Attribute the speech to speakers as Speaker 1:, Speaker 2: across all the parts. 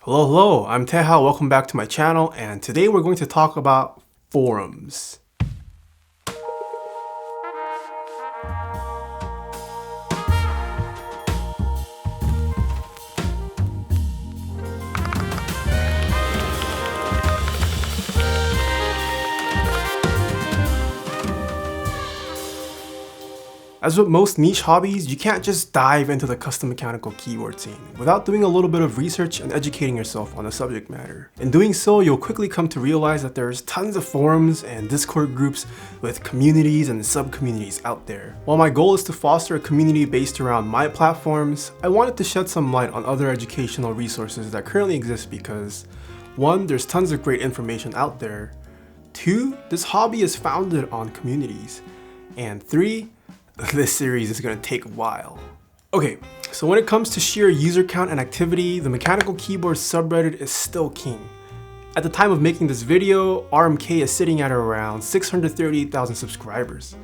Speaker 1: Hello, I'm Taeha, welcome back to my channel, and today we're going to talk about forums. As with most niche hobbies, you can't just dive into the custom mechanical keyboard scene without doing a little bit of research and educating yourself on the subject matter. In doing so, you'll quickly come to realize that there's tons of forums and Discord groups with communities and sub-communities out there. While my goal is to foster a community based around my platforms, I wanted to shed some light on other educational resources that currently exist because 1. There's tons of great information out there, 2. This hobby is founded on communities, and 3. This series is going to take a while. Okay, so when it comes to sheer user count and activity, the mechanical keyboard subreddit is still king. At the time of making this video, RMK is sitting at around 638,000 subscribers.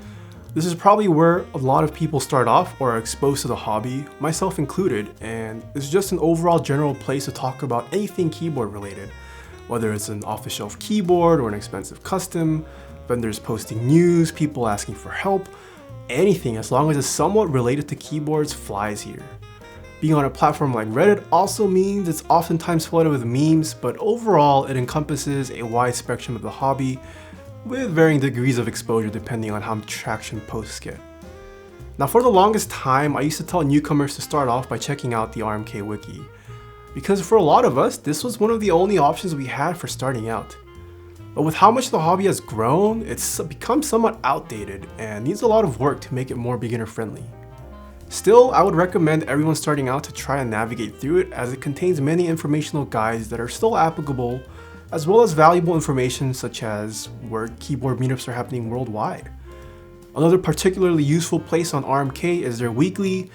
Speaker 1: This is probably where a lot of people start off or are exposed to the hobby, myself included, and it's just an overall general place to talk about anything keyboard related, whether it's an off-the-shelf keyboard or an expensive custom, vendors posting news, people asking for help. Anything as long as it's somewhat related to keyboards flies here. Being on a platform like Reddit also means it's oftentimes flooded with memes, but overall it encompasses a wide spectrum of the hobby with varying degrees of exposure depending on how much traction posts get. Now for the longest time, I used to tell newcomers to start off by checking out the RMK wiki, because for a lot of us, this was one of the only options we had for starting out. But with how much the hobby has grown, it's become somewhat outdated and needs a lot of work to make it more beginner friendly. Still, I would recommend everyone starting out to try and navigate through it as it contains many informational guides that are still applicable, as well as valuable information such as where keyboard meetups are happening worldwide. Another particularly useful place on RMK is their weekly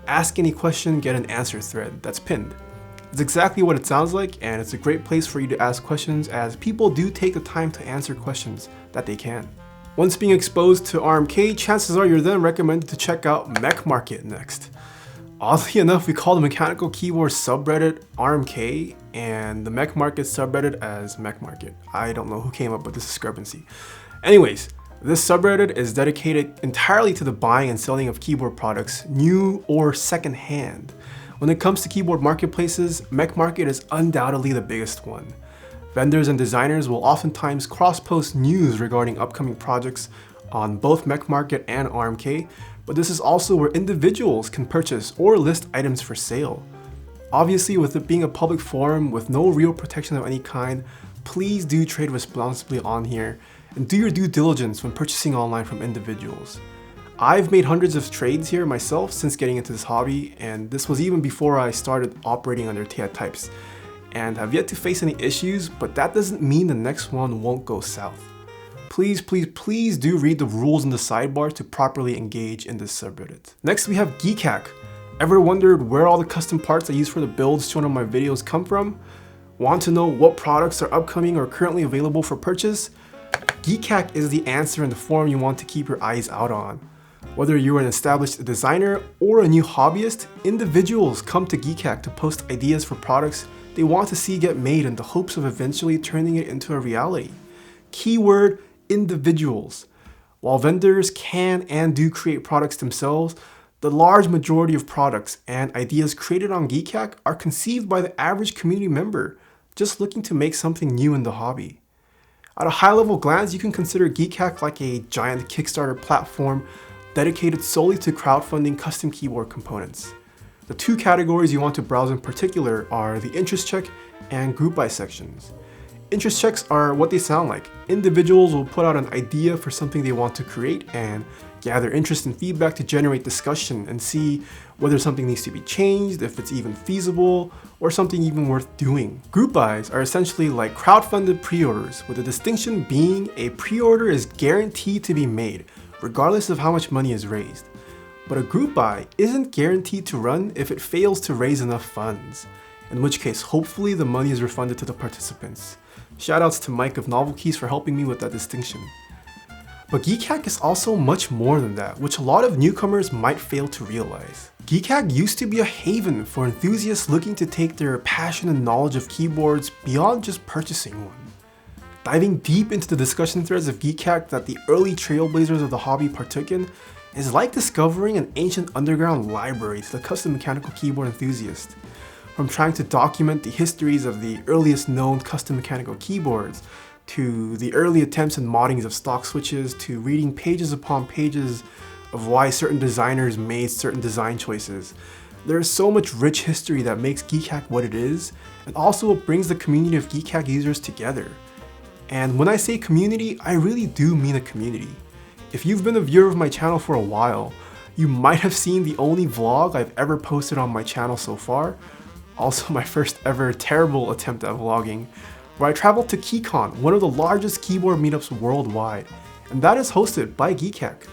Speaker 1: Ask Any Question, Get an Answer thread that's pinned. It's exactly what it sounds like, and it's a great place for you to ask questions as people do take the time to answer questions that they can. Once being exposed to RMK, chances are you're then recommended to check out mechmarket next. Oddly enough, we call the mechanical keyboard subreddit RMK and the mechmarket subreddit as mechmarket. I don't know who came up with this discrepancy. Anyways, this subreddit is dedicated entirely to the buying and selling of keyboard products, new or secondhand. When it comes to keyboard marketplaces, mechmarket is undoubtedly the biggest one. Vendors and designers will oftentimes cross-post news regarding upcoming projects on both mechmarket and RMK, but this is also where individuals can purchase or list items for sale. Obviously, with it being a public forum with no real protection of any kind, please do trade responsibly on here and do your due diligence when purchasing online from individuals. I've made hundreds of trades here myself since getting into this hobby, and this was even before I started operating under Taeha types, and have yet to face any issues, but that doesn't mean the next one won't go south. Please do read the rules in the sidebar to properly engage in this subreddit. Next we have geekhack. Ever wondered where all the custom parts I use for the builds shown on my videos come from? Want to know what products are upcoming or currently available for purchase? Geekhack is the answer in the forum you want to keep your eyes out on. Whether you're an established designer or a new hobbyist, individuals come to geekhack to post ideas for products they want to see get made in the hopes of eventually turning it into a reality. Keyword, individuals. While vendors can and do create products themselves, the large majority of products and ideas created on geekhack are conceived by the average community member just looking to make something new in the hobby. At a high-level glance, you can consider geekhack like a giant Kickstarter platform dedicated solely to crowdfunding custom keyboard components. The two categories you want to browse in particular are the interest check and group buy sections. Interest checks are what they sound like. Individuals will put out an idea for something they want to create and gather interest and feedback to generate discussion and see whether something needs to be changed, if it's even feasible, or something even worth doing. Group buys are essentially like crowdfunded pre-orders, with the distinction being a pre-order is guaranteed to be made, regardless of how much money is raised. But a group buy isn't guaranteed to run if it fails to raise enough funds, in which case hopefully the money is refunded to the participants. Shoutouts to Mike of Novel Keys for helping me with that distinction. But geekhack is also much more than that, which a lot of newcomers might fail to realize. Geekhack used to be a haven for enthusiasts looking to take their passion and knowledge of keyboards beyond just purchasing one. Diving deep into the discussion threads of Geekhack that the early trailblazers of the hobby partook in is like discovering an ancient underground library to the custom mechanical keyboard enthusiast. From trying to document the histories of the earliest known custom mechanical keyboards, to the early attempts and moddings of stock switches, to reading pages upon pages of why certain designers made certain design choices. There is so much rich history that makes Geekhack what it is, and also what brings the community of Geekhack users together. And when I say community, I really do mean a community. If you've been a viewer of my channel for a while, you might have seen the only vlog I've ever posted on my channel so far, also my first ever terrible attempt at vlogging, where I traveled to KeyCon, one of the largest keyboard meetups worldwide, and that is hosted by Geekhack.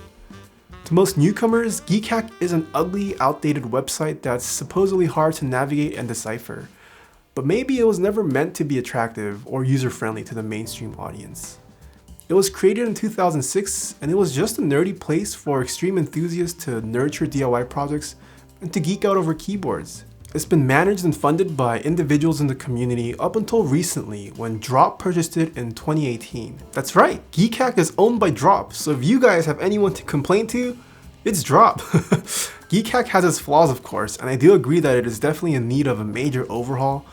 Speaker 1: To most newcomers, Geekhack is an ugly, outdated website that's supposedly hard to navigate and decipher, but maybe it was never meant to be attractive or user-friendly to the mainstream audience. It was created in 2006, and it was just a nerdy place for extreme enthusiasts to nurture DIY projects and to geek out over keyboards. It's been managed and funded by individuals in the community up until recently when Drop purchased it in 2018. That's right, Geekhack is owned by Drop, so if you guys have anyone to complain to, it's Drop. Geekhack has its flaws of course, and I do agree that it is definitely in need of a major overhaul,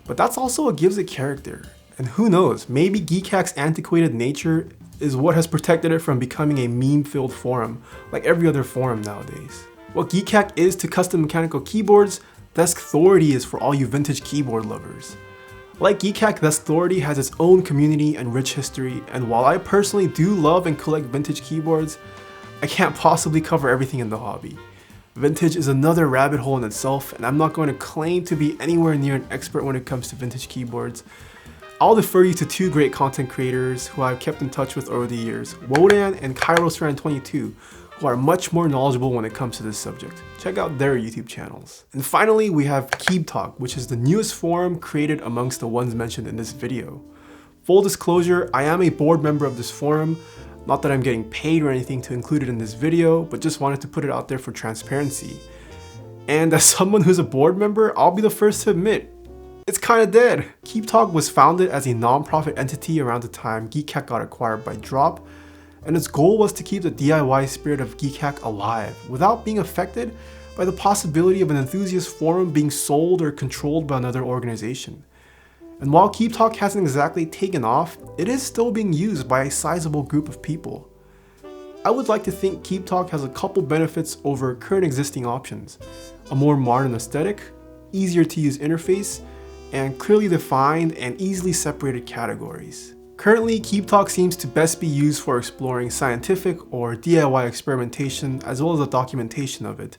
Speaker 1: but that's also what gives it character. And who knows, maybe Geekhack's antiquated nature is what has protected it from becoming a meme-filled forum like every other forum nowadays. What Geekhack is to custom mechanical keyboards, deskthority is for all you vintage keyboard lovers. Like Geekhack, deskthority has its own community and rich history, and while I personally do love and collect vintage keyboards, I can't possibly cover everything in the hobby. Vintage is another rabbit hole in itself, and I'm not going to claim to be anywhere near an expert when it comes to vintage keyboards. I'll defer you to two great content creators who I've kept in touch with over the years, Wodan and Kairos22, who are much more knowledgeable when it comes to this subject. Check out their YouTube channels. And finally, we have KeebTalk, which is the newest forum created amongst the ones mentioned in this video. Full disclosure, I am a board member of this forum. Not that I'm getting paid or anything to include it in this video, but just wanted to put it out there for transparency. And as someone who's a board member, I'll be the first to admit, it's kinda dead. KeebTalk was founded as a non-profit entity around the time Geekhack got acquired by Drop, and its goal was to keep the DIY spirit of Geekhack alive without being affected by the possibility of an enthusiast forum being sold or controlled by another organization. And while KeebTalk hasn't exactly taken off, it is still being used by a sizable group of people. I would like to think KeebTalk has a couple benefits over current existing options: a more modern aesthetic, easier to use interface, and clearly defined and easily separated categories. Currently, KeebTalk seems to best be used for exploring scientific or DIY experimentation as well as the documentation of it.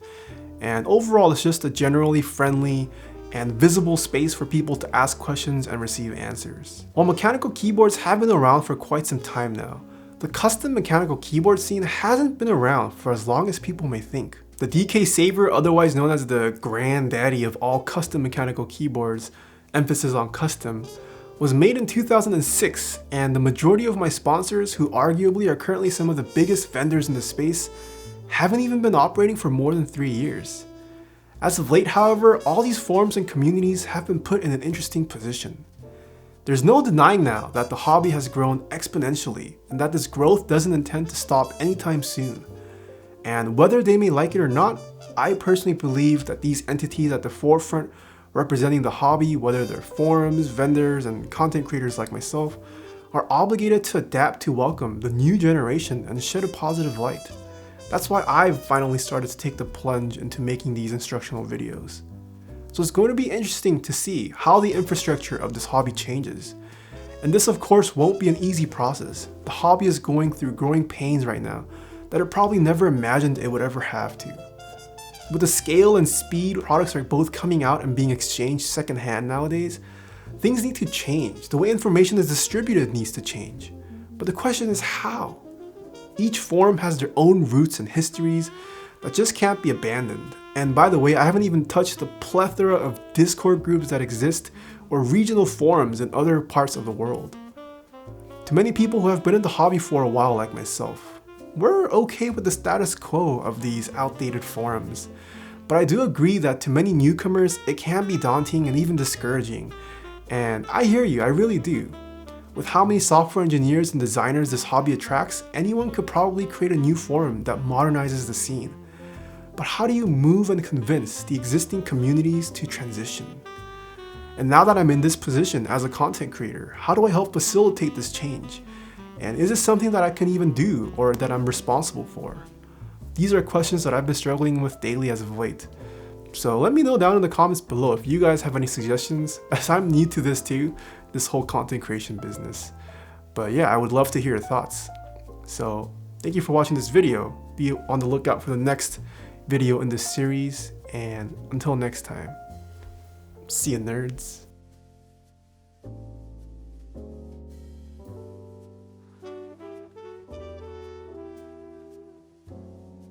Speaker 1: And overall, it's just a generally friendly and visible space for people to ask questions and receive answers. While mechanical keyboards have been around for quite some time now, the custom mechanical keyboard scene hasn't been around for as long as people may think. The DK Saber, otherwise known as the granddaddy of all custom mechanical keyboards, emphasis on custom, was made in 2006, and the majority of my sponsors, who arguably are currently some of the biggest vendors in the space, haven't even been operating for more than 3 years. As of late, however, all these forums and communities have been put in an interesting position. There's no denying now that the hobby has grown exponentially, and that this growth doesn't intend to stop anytime soon. And whether they may like it or not, I personally believe that these entities at the forefront representing the hobby, whether they're forums, vendors, and content creators like myself, are obligated to adapt to welcome the new generation and shed a positive light. That's why I've finally started to take the plunge into making these instructional videos. So it's going to be interesting to see how the infrastructure of this hobby changes. And this of course won't be an easy process. The hobby is going through growing pains right now that it probably never imagined it would ever have to. With the scale and speed products are both coming out and being exchanged secondhand nowadays, things need to change. The way information is distributed needs to change. But the question is how? Each forum has their own roots and histories that just can't be abandoned. And by the way, I haven't even touched the plethora of Discord groups that exist or regional forums in other parts of the world. To many people who have been in the hobby for a while like myself, we're okay with the status quo of these outdated forums. But I do agree that to many newcomers, it can be daunting and even discouraging. And I hear you, I really do. With how many software engineers and designers this hobby attracts, anyone could probably create a new forum that modernizes the scene. But how do you move and convince the existing communities to transition? And now that I'm in this position as a content creator, how do I help facilitate this change? And is this something that I can even do or that I'm responsible for? These are questions that I've been struggling with daily as of late. So let me know down in the comments below if you guys have any suggestions, as I'm new to this too, this whole content creation business. But yeah, I would love to hear your thoughts. So thank you for watching this video. Be on the lookout for the next video in this series, and until next time, see you nerds.